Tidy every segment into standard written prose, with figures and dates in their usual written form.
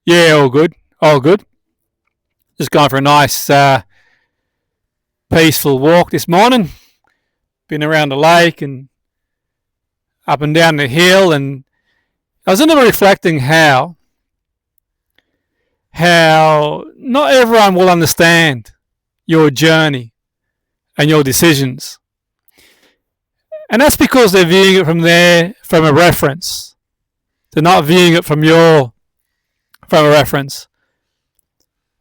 Yeah, all good. All good. Just going for a nice, peaceful walk this morning. Been around the lake and up and down the hill, and I was reflecting how not everyone will understand your journey and your decisions, and that's because they're viewing it from a reference. They're not viewing it from a reference.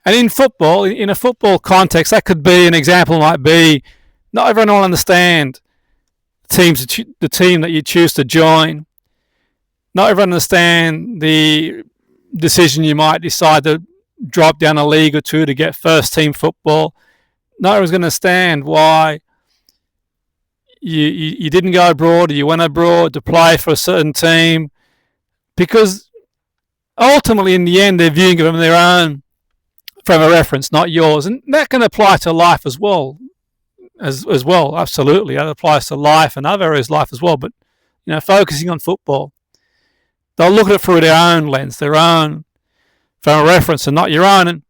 And in football, in a football context, that could be an example. Might be not everyone will understand the team that you choose to join. Not everyone understand the decision you might decide to drop down a league or two to get first team football. Not everyone's going to understand why you didn't go abroad or you went abroad to play for a certain team, because ultimately in the end they're viewing it from a reference, not yours. And that can apply to life as well. As well, absolutely. That applies to life and other areas of life as well. But focusing on football, they'll look at it through their own lens, from a reference and not your own. And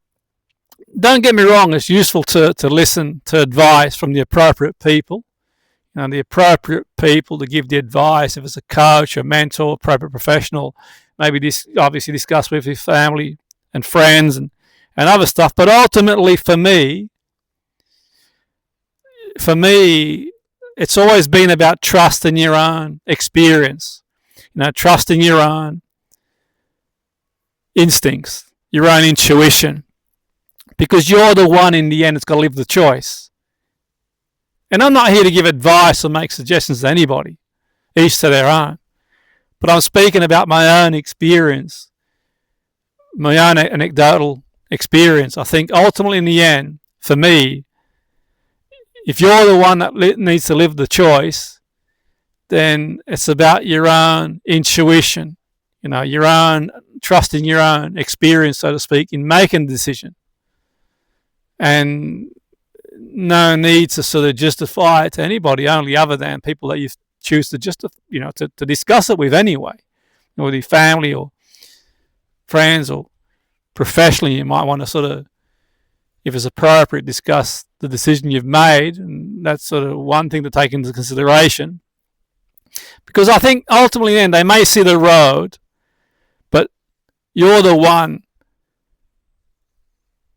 don't get me wrong, it's useful to listen to advice from the appropriate people. The appropriate people to give the advice, if it's a coach, a mentor, appropriate professional, maybe this obviously discuss with your family and friends and other stuff. But ultimately for me, it's always been about trusting your own experience, trusting your own instincts, your own intuition, because you're the one in the end that's got to live the choice. And I'm not here to give advice or make suggestions to anybody, each to their own. But I'm speaking about my own experience, my own anecdotal experience. I think ultimately in the end, for me, if you're the one that needs to live the choice, then it's about your own intuition, your own trusting your own experience, so to speak, in making a decision. And no need to sort of justify it to anybody, only other than people that you choose to to discuss it with anyway, with your family or friends, or professionally. You might want to sort of, if it's appropriate, discuss the decision you've made, and that's sort of one thing to take into consideration. Because I think ultimately then they may see the road, but you're the one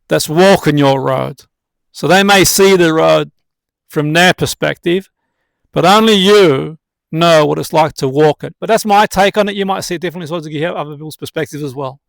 that's walking your road. So they may see the road from their perspective, but only you know what it's like to walk it. But that's my take on it. You might see it differently, so you have other people's perspectives as well.